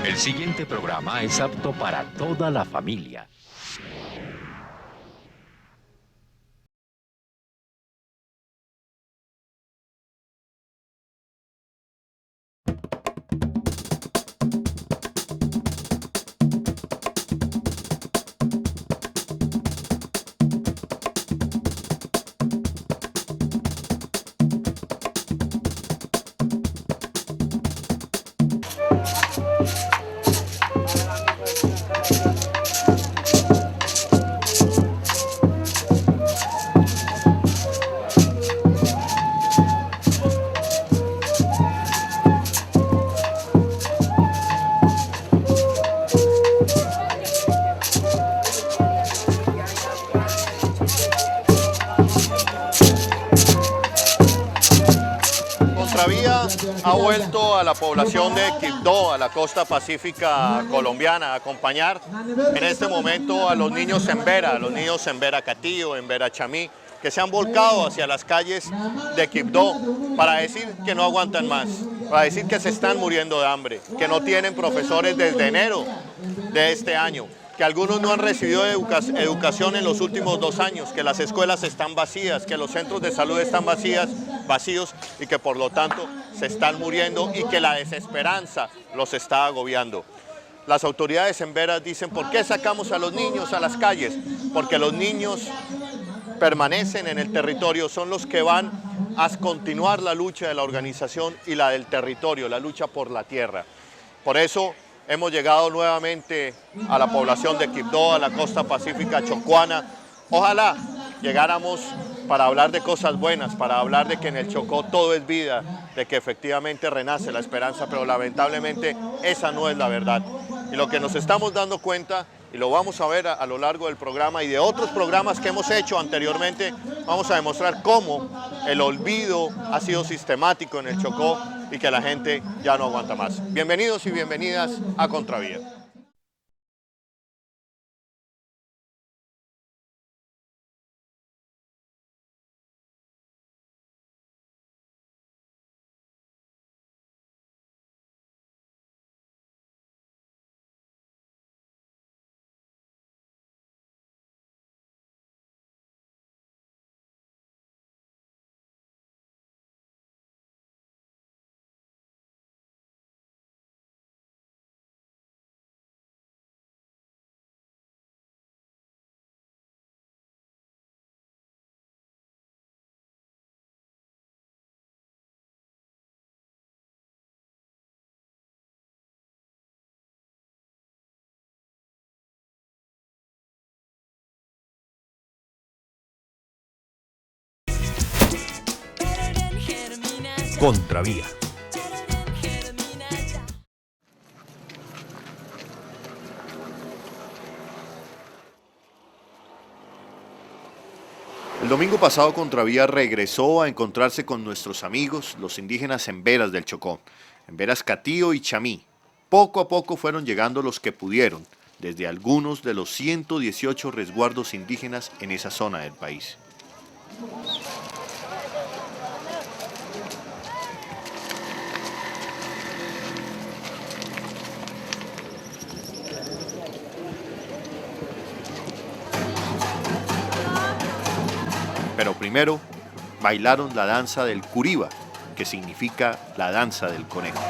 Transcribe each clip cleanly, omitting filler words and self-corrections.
El siguiente programa es apto para toda la familia. Contravía ha vuelto a la población de Quibdó, a la costa pacífica colombiana, a acompañar en este momento a los niños en Vera Catillo, en Vera Chamí, que se han volcado hacia las calles de Quibdó para decir que no aguantan más, para decir que se están muriendo de hambre, que no tienen profesores desde enero de este año, que algunos no han recibido educación en los últimos 2 años, que las escuelas están vacías, que los centros de salud están vacíos y que por lo tanto se están muriendo y que la desesperanza los está agobiando. Las autoridades en Vera dicen, ¿por qué sacamos a los niños a las calles? Porque los niños permanecen en el territorio, son los que van a continuar la lucha de la organización y la del territorio, la lucha por la tierra. Por eso hemos llegado nuevamente a la población de Quibdó, a la costa pacífica chocuana. Ojalá llegáramos para hablar de cosas buenas, para hablar de que en el Chocó todo es vida, de que efectivamente renace la esperanza, pero lamentablemente esa no es la verdad. Y lo que nos estamos dando cuenta, y lo vamos a ver a lo largo del programa y de otros programas que hemos hecho anteriormente, vamos a demostrar cómo el olvido ha sido sistemático en el Chocó y que la gente ya no aguanta más. Bienvenidos y bienvenidas a Contravía. Contravía. El domingo pasado Contravía regresó a encontrarse con nuestros amigos, los indígenas en Veras del Chocó, en Veras Catillo y Chamí. Poco a poco fueron llegando los que pudieron, desde algunos de los 118 resguardos indígenas en esa zona del país. Pero primero bailaron la danza del curiba, que significa la danza del conejo.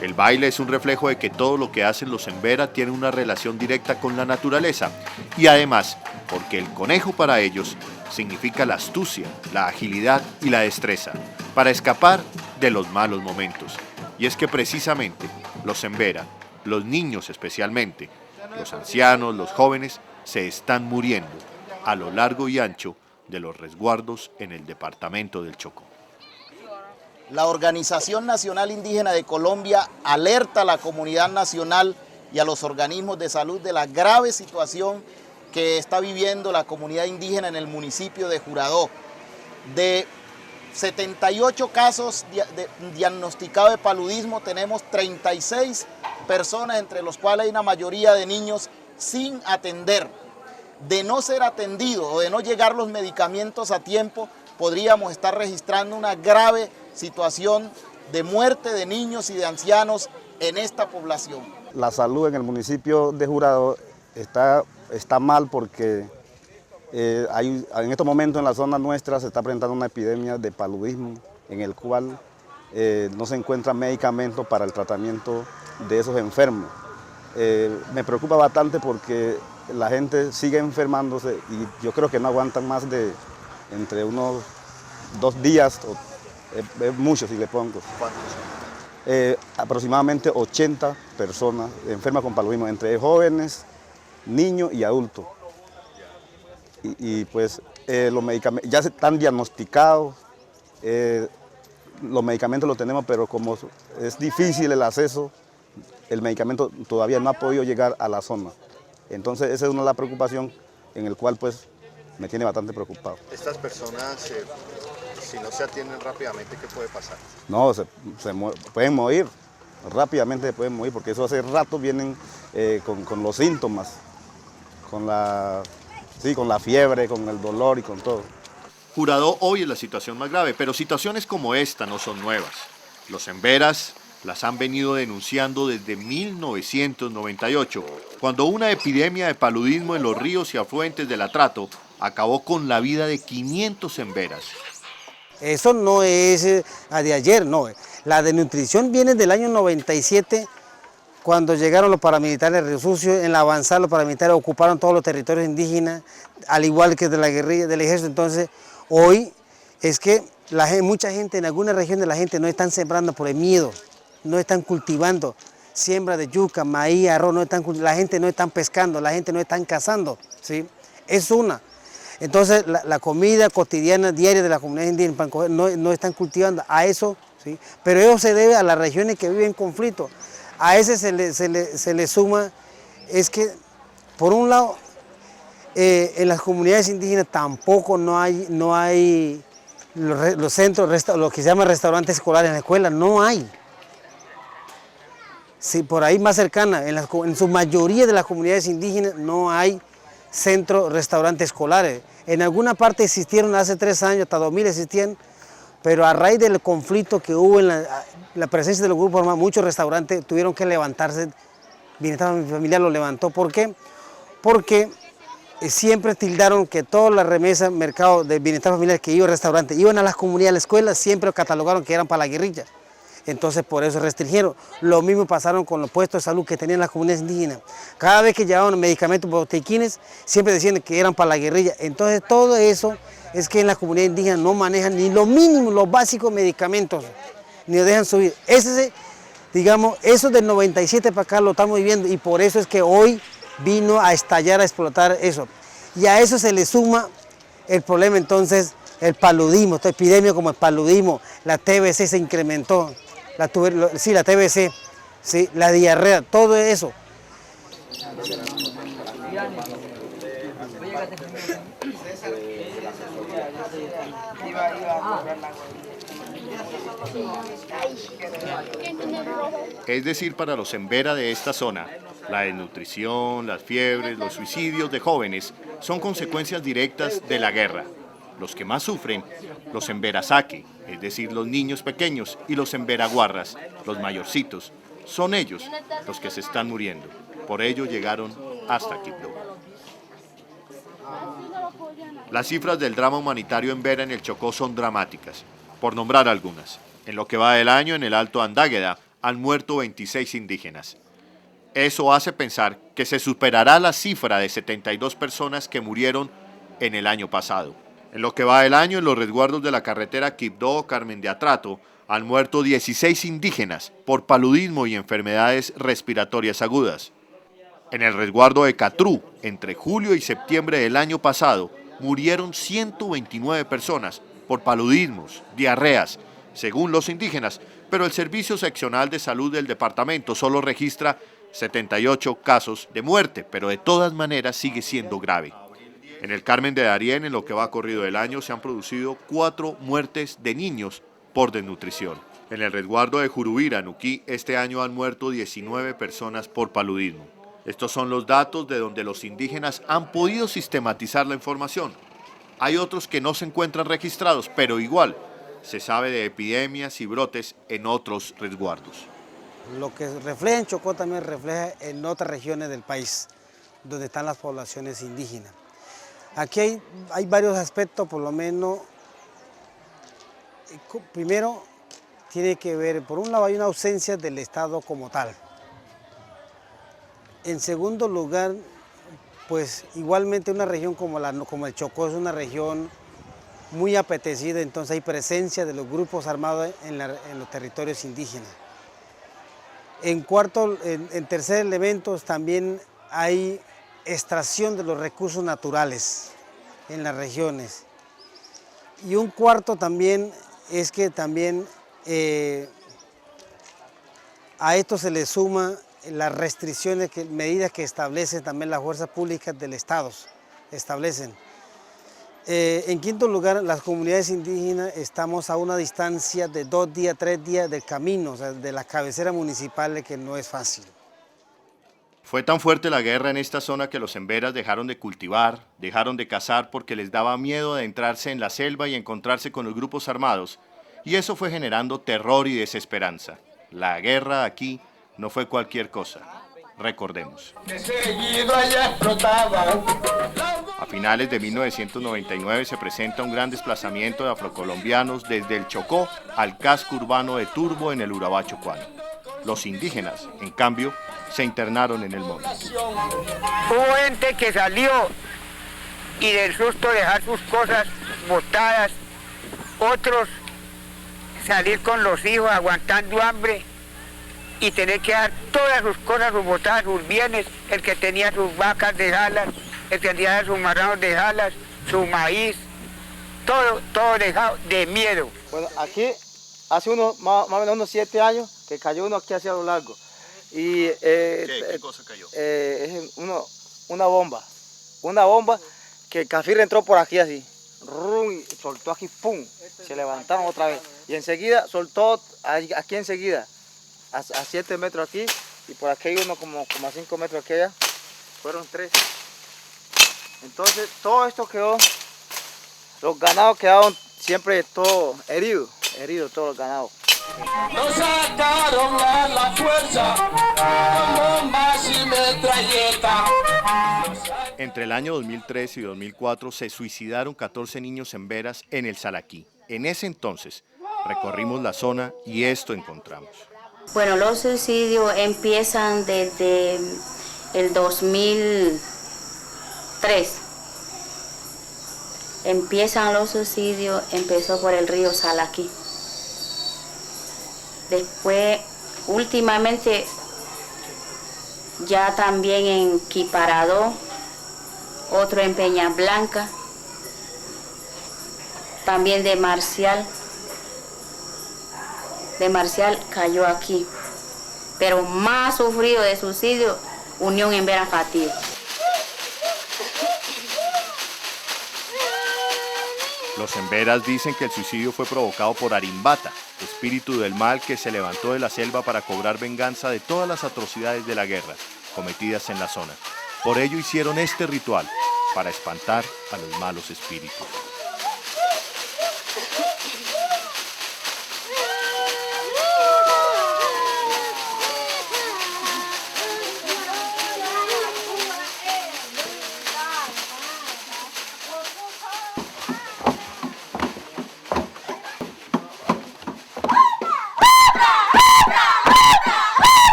El baile es un reflejo de que todo lo que hacen los Embera tiene una relación directa con la naturaleza y además porque el conejo para ellos significa la astucia, la agilidad y la destreza para escapar de los malos momentos. Y es que precisamente los Embera, los niños especialmente, los ancianos, los jóvenes, se están muriendo a lo largo y ancho de los resguardos en el departamento del Chocó. La Organización Nacional Indígena de Colombia alerta a la comunidad nacional y a los organismos de salud de la grave situación que está viviendo la comunidad indígena en el municipio de Juradó. De 78 casos diagnosticados de paludismo, tenemos 36 personas, entre los cuales hay una mayoría de niños sin atender. De no ser atendido o de no llegar los medicamentos a tiempo, podríamos estar registrando una grave situación de muerte de niños y de ancianos en esta población. La salud en el municipio de Jurado está mal porque en estos momentos en la zona nuestra se está presentando una epidemia de paludismo en el cual no se encuentran medicamentos para el tratamiento de esos enfermos. Me preocupa bastante porque la gente sigue enfermándose y yo creo que no aguantan más de entre unos 2 días, es mucho si le pongo. ¿Cuántos? Aproximadamente 80 personas enfermas con paludismo, entre jóvenes, niños y adultos. Y pues los medicamentos ya están diagnosticados, los medicamentos los tenemos, pero como es difícil el acceso, el medicamento todavía no ha podido llegar a la zona. Entonces esa es una de las preocupaciones en el cual pues me tiene bastante preocupado. Estas personas, si no se atienden rápidamente, ¿qué puede pasar? No, pueden morir, rápidamente pueden morir, porque eso hace rato vienen con los síntomas, con la fiebre, con el dolor y con todo. Jurado hoy es la situación más grave, pero situaciones como esta no son nuevas. Los emberas las han venido denunciando desde 1998, cuando una epidemia de paludismo en los ríos y afluentes del Atrato acabó con la vida de 500 emberas. Eso no es de ayer, no. La desnutrición viene del año 97, cuando llegaron los paramilitares de Río Sucio. En la avanzada los paramilitares ocuparon todos los territorios indígenas, al igual que de la guerrilla, del ejército. Entonces, hoy es que mucha gente, en algunas regiones la gente no están sembrando por el miedo, no están cultivando siembra de yuca, maíz, arroz, la gente no está pescando, la gente no está cazando, ¿sí? Es una. Entonces la comida cotidiana, diaria de la comunidad indígena no están cultivando a eso, ¿sí? Pero eso se debe a las regiones que viven en conflicto. A ese se le suma, es que por un lado en las comunidades indígenas tampoco no hay los centros, lo que se llama restaurantes escolares en la escuela, no hay. Sí, por ahí más cercana, en su mayoría de las comunidades indígenas no hay centros, restaurantes escolares. En alguna parte existieron hace 3 años, hasta 2000 existían, pero a raíz del conflicto que hubo en la presencia de los grupos armados, muchos restaurantes tuvieron que levantarse. Bienestar Familiar lo levantó. ¿Por qué? Porque siempre tildaron que todas las remesas, mercado de bienestar familiar que iban al restaurante, iban a las comunidades, a la escuela, siempre catalogaron que eran para la guerrilla. Entonces por eso restringieron. Lo mismo pasaron con los puestos de salud que tenían las comunidades indígenas. Cada vez que llevaban medicamentos, botequines, siempre decían que eran para la guerrilla. Entonces todo eso es que en las comunidades indígenas no manejan ni lo mínimo, los básicos medicamentos, ni lo dejan subir. Digamos, eso del 97 para acá lo estamos viviendo y por eso es que hoy vino a estallar, a explotar eso. Y a eso se le suma el problema entonces, el paludismo, esta epidemia como el paludismo, la TBC se incrementó, la TBC, sí, la diarrea, todo eso. Es decir, para los embera de esta zona, la desnutrición, las fiebres, los suicidios de jóvenes son consecuencias directas de la guerra. Los que más sufren, los emberasaque, es decir, los niños pequeños, y los emberaguarras, los mayorcitos, son ellos los que se están muriendo. Por ello llegaron hasta Quibdó. Las cifras del drama humanitario embera en el Chocó son dramáticas, por nombrar algunas. En lo que va del año, en el Alto Andágueda, han muerto 26 indígenas. Eso hace pensar que se superará la cifra de 72 personas que murieron en el año pasado. En lo que va del año, en los resguardos de la carretera Quibdó-Carmen de Atrato, han muerto 16 indígenas por paludismo y enfermedades respiratorias agudas. En el resguardo de Catrú, entre julio y septiembre del año pasado, murieron 129 personas por paludismos, diarreas, según los indígenas, pero el Servicio Seccional de Salud del departamento solo registra 78 casos de muerte, pero de todas maneras sigue siendo grave. En el Carmen de Darién, en lo que va corrido del año, se han producido 4 muertes de niños por desnutrición. En el resguardo de Jurubira, Nuquí, este año han muerto 19 personas por paludismo. Estos son los datos de donde los indígenas han podido sistematizar la información. Hay otros que no se encuentran registrados, pero igual, se sabe de epidemias y brotes en otros resguardos. Lo que refleja en Chocó también refleja en otras regiones del país, donde están las poblaciones indígenas. Aquí hay varios aspectos, por lo menos. Primero, tiene que ver, por un lado hay una ausencia del Estado como tal. En segundo lugar, pues igualmente una región como el Chocó es una región muy apetecida, entonces hay presencia de los grupos armados en los territorios indígenas. En tercer elemento, también hay extracción de los recursos naturales en las regiones. Y un cuarto también es que también a esto se le suma las restricciones, medidas que establecen también las fuerzas públicas del Estado, establecen. En quinto lugar, las comunidades indígenas estamos a una distancia de 2 días, 3 días del camino, o sea, de las cabeceras municipales, que no es fácil. Fue tan fuerte la guerra en esta zona que los emberas dejaron de cultivar, dejaron de cazar porque les daba miedo adentrarse en la selva y encontrarse con los grupos armados, y eso fue generando terror y desesperanza. La guerra aquí no fue cualquier cosa, recordemos. A finales de 1999 se presenta un gran desplazamiento de afrocolombianos desde el Chocó al casco urbano de Turbo en el Urabá chocuano. Los indígenas, en cambio, se internaron en el monte. Hubo gente que salió y del susto dejar sus cosas botadas, otros salir con los hijos aguantando hambre y tener que dar todas sus cosas, sus botadas, sus bienes, el que tenía sus vacas de jalas, el que tenía sus marranos de jalas, su maíz, todo dejado de miedo. Bueno, aquí hace más o menos unos 7 años que cayó uno aquí hacia lo largo. Y, ¿Qué cosa cayó? Es una bomba que el Cafir entró por aquí así, y soltó aquí, ¡pum!, se levantaron otra vez. Y enseguida soltó aquí enseguida, a 7 metros aquí, y por aquí hay uno como a 5 metros aquí allá, fueron 3. Entonces todo esto quedó, los ganados quedaron siempre todos heridos todos los ganados. Nos sacaron a la fuerza con bombas y metralleta. Entre el año 2003 y 2004 se suicidaron 14 niños emberas en el Salaquí. En ese entonces recorrimos la zona y esto encontramos. Bueno, los suicidios empiezan desde el 2003. Empiezan los suicidios, empezó por el río Salaquí. Después, últimamente, ya también en Quiparado, otro en Peña Blanca, también de Marcial cayó aquí, pero más sufrido de suicidio, Unión Embera Fatío. Los emberas dicen que el suicidio fue provocado por Arimbata, espíritu del mal que se levantó de la selva para cobrar venganza de todas las atrocidades de la guerra cometidas en la zona. Por ello hicieron este ritual, para espantar a los malos espíritus.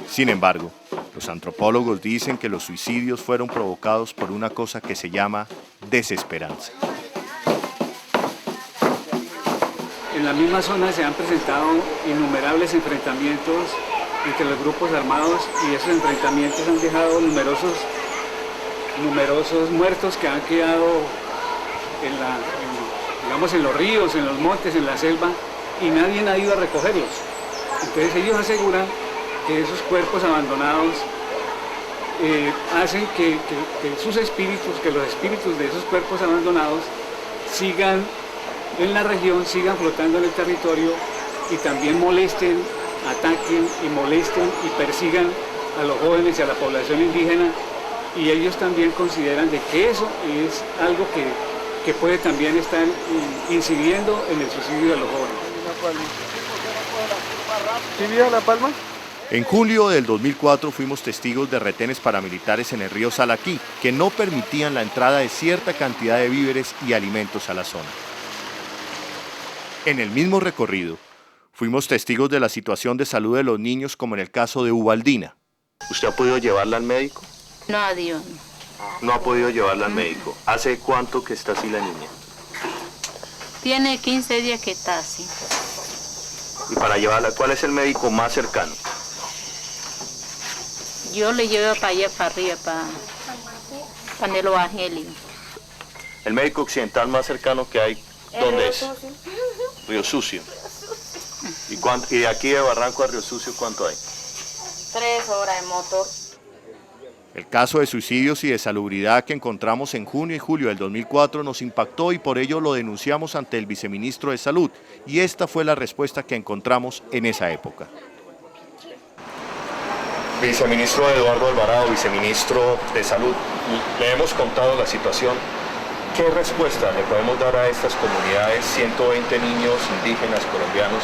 Sin embargo, los antropólogos dicen que los suicidios fueron provocados por una cosa que se llama desesperanza. En la misma zona se han presentado innumerables enfrentamientos entre los grupos armados y esos enfrentamientos han dejado numerosos muertos que han quedado en los ríos, en los montes, en la selva y nadie ha ido a recogerlos. Entonces ellos aseguran que esos cuerpos abandonados hacen que los espíritus de esos cuerpos abandonados sigan en la región, sigan flotando en el territorio y también molesten, ataquen y molesten y persigan a los jóvenes y a la población indígena, y ellos también consideran de que eso es algo que puede también estar incidiendo en el suicidio de los jóvenes. ¿Sí vio la palma? En julio del 2004 fuimos testigos de retenes paramilitares en el río Salaquí, que no permitían la entrada de cierta cantidad de víveres y alimentos a la zona. En el mismo recorrido, fuimos testigos de la situación de salud de los niños, como en el caso de Ubaldina. ¿Usted ha podido llevarla al médico? No, Dios. No ha podido llevarla al médico. ¿Hace cuánto que está así la niña? Tiene 15 días que está así. Y para llevarla, ¿cuál es el médico más cercano? Yo le llevo para allá, para arriba, para el Evangelio. El médico occidental más cercano que hay, ¿dónde es? Río Sucio. ¿Y de aquí de Barranco a Río Sucio cuánto hay? 3 horas de motor. El caso de suicidios y de salubridad que encontramos en junio y julio del 2004 nos impactó y por ello lo denunciamos ante el viceministro de Salud, y esta fue la respuesta que encontramos en esa época. Viceministro Eduardo Alvarado, viceministro de Salud, le hemos contado la situación. ¿Qué respuesta le podemos dar a estas comunidades? 120 niños indígenas colombianos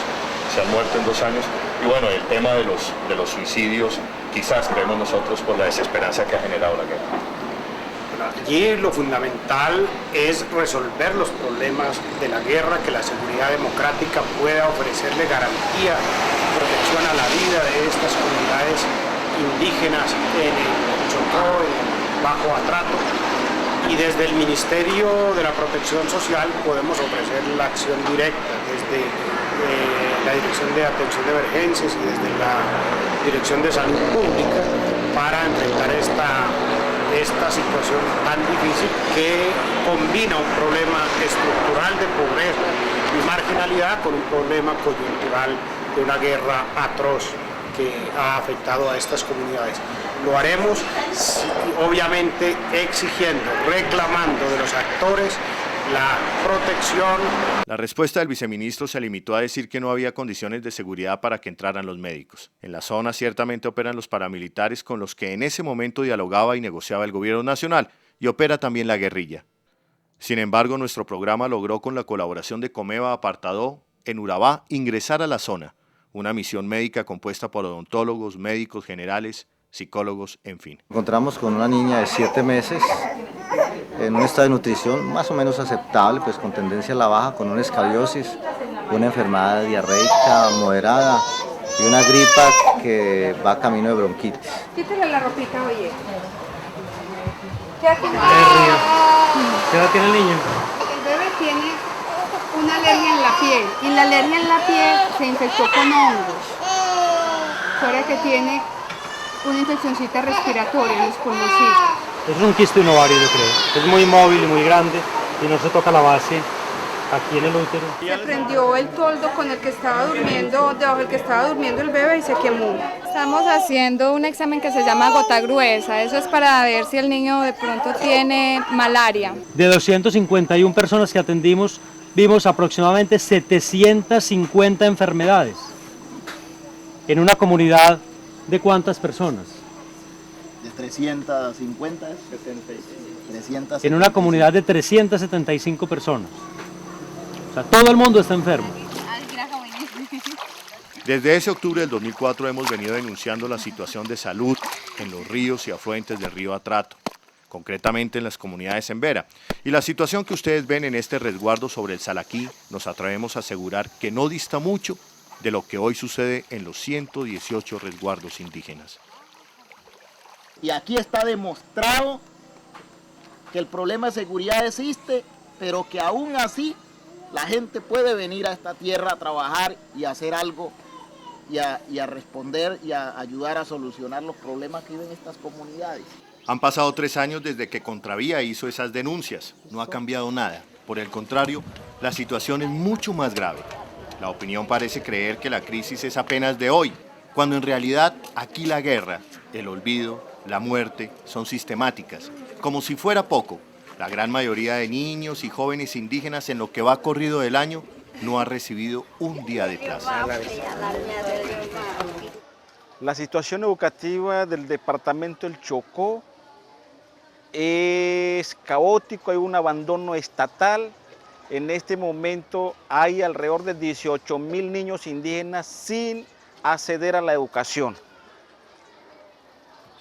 se han muerto en 2 años. Y bueno, el tema de los suicidios, quizás creemos nosotros por la desesperanza que ha generado la guerra. Allí lo fundamental es resolver los problemas de la guerra, que la seguridad democrática pueda ofrecerle garantía, protección a la vida de estas comunidades indígenas en el Chocó, en el Bajo Atrato. Y desde el Ministerio de la Protección Social podemos ofrecer la acción directa desde la Dirección de Atención de Emergencias y desde la Dirección de Salud Pública para enfrentar esta situación tan difícil que combina un problema estructural de pobreza y marginalidad con un problema coyuntural de una guerra atroz que ha afectado a estas comunidades. Lo haremos obviamente exigiendo, reclamando de los actores la protección. La respuesta del viceministro se limitó a decir que no había condiciones de seguridad para que entraran los médicos. En la zona ciertamente operan los paramilitares con los que en ese momento dialogaba y negociaba el gobierno nacional, y opera también la guerrilla. Sin embargo, nuestro programa logró, con la colaboración de Comeva Apartadó en Urabá, ingresar a la zona, una misión médica compuesta por odontólogos, médicos generales, psicólogos, en fin. Encontramos con una niña de 7 meses en un estado de nutrición más o menos aceptable, pues con tendencia a la baja, con una escabiosis, una enfermedad diarreica moderada y una gripa que va camino de bronquitis. Quítale la ropita, oye. ¿Qué edad tiene el niño? El bebé tiene una alergia en la piel, y la alergia en la piel se infectó con hongos. Ahora que tiene una infeccióncita respiratoria en los pulmoncitos. Es un quiste un ovario, yo creo. Es muy móvil y muy grande y no se toca la base aquí en el útero. Se prendió el toldo con el que estaba durmiendo, debajo del que estaba durmiendo el bebé, y se quemó. Estamos haciendo un examen que se llama gota gruesa. Eso es para ver si el niño de pronto tiene malaria. De 251 personas que atendimos, vimos aproximadamente 750 enfermedades. En una comunidad ¿de cuántas personas? De 350, 375. En una comunidad de 375 personas. O sea, todo el mundo está enfermo. Desde ese octubre del 2004 hemos venido denunciando la situación de salud en los ríos y afluentes del río Atrato, concretamente en las comunidades embera. Y la situación que ustedes ven en este resguardo sobre el Salaquí, nos atrevemos a asegurar que no dista mucho de lo que hoy sucede en los 118 resguardos indígenas. Y aquí está demostrado que el problema de seguridad existe, pero que aún así la gente puede venir a esta tierra a trabajar y a hacer algo y a responder y a ayudar a solucionar los problemas que viven estas comunidades. Han pasado 3 años desde que Contravía hizo esas denuncias. No ha cambiado nada. Por el contrario, la situación es mucho más grave. La opinión parece creer que la crisis es apenas de hoy, cuando en realidad aquí la guerra, el olvido, la muerte son sistemáticas. Como si fuera poco, la gran mayoría de niños y jóvenes indígenas en lo que va corrido del año no ha recibido un día de clase. La situación educativa del departamento del Chocó es caótico, hay un abandono estatal. En este momento hay alrededor de 18.000 niños indígenas sin acceder a la educación.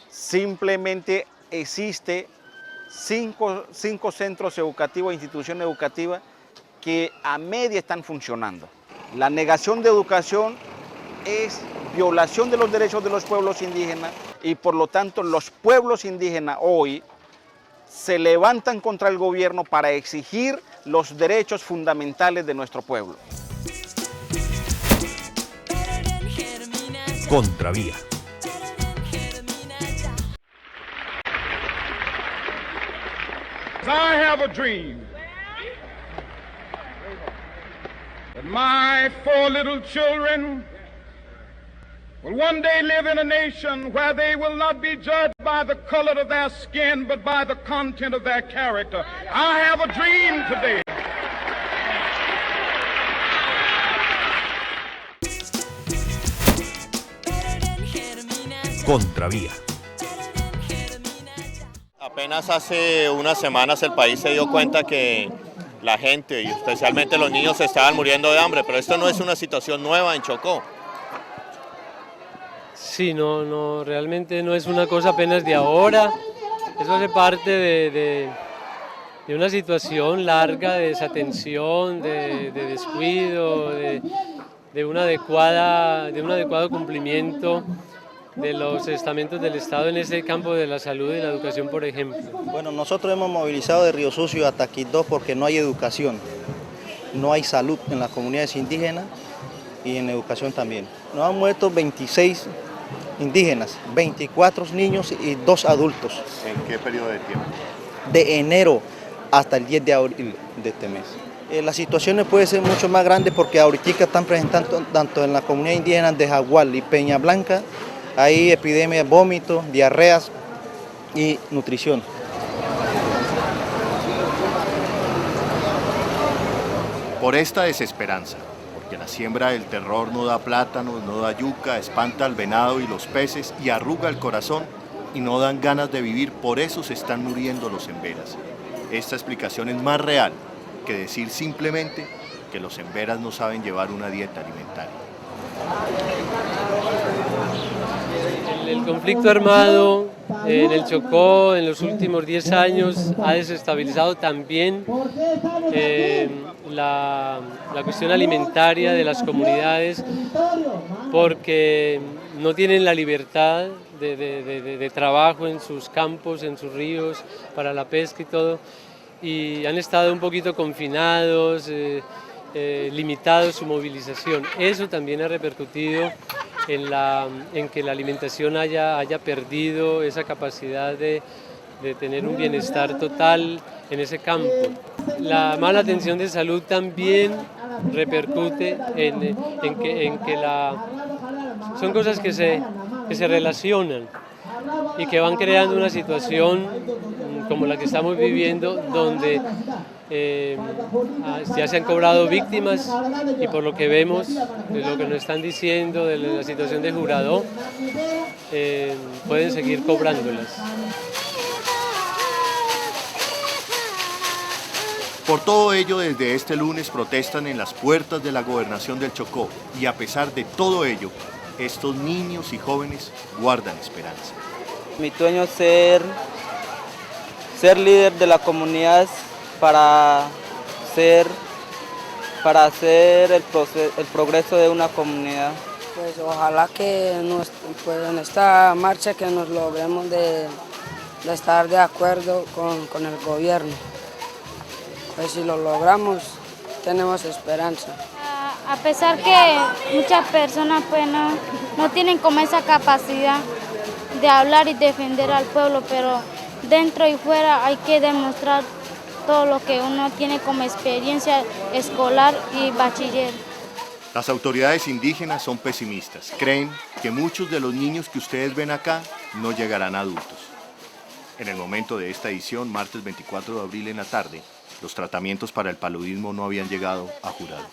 Simplemente existe cinco centros educativos e instituciones educativas que a media están funcionando. La negación de educación es violación de los derechos de los pueblos indígenas y por lo tanto los pueblos indígenas hoy se levantan contra el gobierno para exigir los derechos fundamentales de nuestro pueblo. Contravía. I have a dream that my 4 little children will one day live in a nation where they will not be judged by the color of their skin, but by the content of their character. I have a dream today. Contravía. Apenas hace unas semanas el país se dio cuenta que la gente, y especialmente los niños, se estaban muriendo de hambre, pero esto no es una situación nueva en Chocó. Sí, no, realmente no es una cosa apenas de ahora. Eso hace parte de una situación larga de desatención, de descuido, de un adecuado cumplimiento de los estamentos del Estado en ese campo de la salud y la educación, por ejemplo. Bueno, nosotros hemos movilizado de Río Sucio hasta Quibdó porque no hay educación, no hay salud en las comunidades indígenas y en educación también. Nos han muerto 26 indígenas, 24 niños y 2 adultos. ¿En qué periodo de tiempo? De enero hasta el 10 de abril de este mes. Las situaciones pueden ser mucho más grandes porque ahorita están presentando tanto en la comunidad indígena de Jaguar y Peña Blanca, hay epidemias de vómitos, diarreas y nutrición. Por esta desesperanza, porque la siembra del terror no da plátanos, no da yuca, espanta al venado y los peces y arruga el corazón y no dan ganas de vivir, por eso se están muriendo los emberas. Esta explicación es más real que decir simplemente que los emberas no saben llevar una dieta alimentaria. El conflicto armado en el Chocó en los últimos 10 años ha desestabilizado también la cuestión alimentaria de las comunidades porque no tienen la libertad de trabajo en sus campos, en sus ríos, para la pesca y todo, y han estado un poquito confinados, limitados su movilización. Eso también ha repercutido en que la alimentación haya perdido esa capacidad de tener un bienestar total en ese campo. La mala atención de salud también repercute en que son cosas que se relacionan y que van creando una situación como la que estamos viviendo, donde ya se han cobrado víctimas y por lo que vemos, de lo que nos están diciendo de la situación de Jurado, pueden seguir cobrándolas. Por todo ello, desde este lunes protestan en las puertas de la gobernación del Chocó y a pesar de todo ello, estos niños y jóvenes guardan esperanza. Mi sueño es ser líder de la comunidad para hacer el progreso de una comunidad. Pues ojalá que en esta marcha que nos logremos de estar de acuerdo con el gobierno. Pues si lo logramos, tenemos esperanza. A pesar que muchas personas pues no tienen como esa capacidad de hablar y defender al pueblo, pero dentro y fuera hay que demostrar todo lo que uno tiene como experiencia escolar y bachiller. Las autoridades indígenas son pesimistas, creen que muchos de los niños que ustedes ven acá no llegarán a adultos. En el momento de esta edición, martes 24 de abril en la tarde, los tratamientos para el paludismo no habían llegado a Jurado.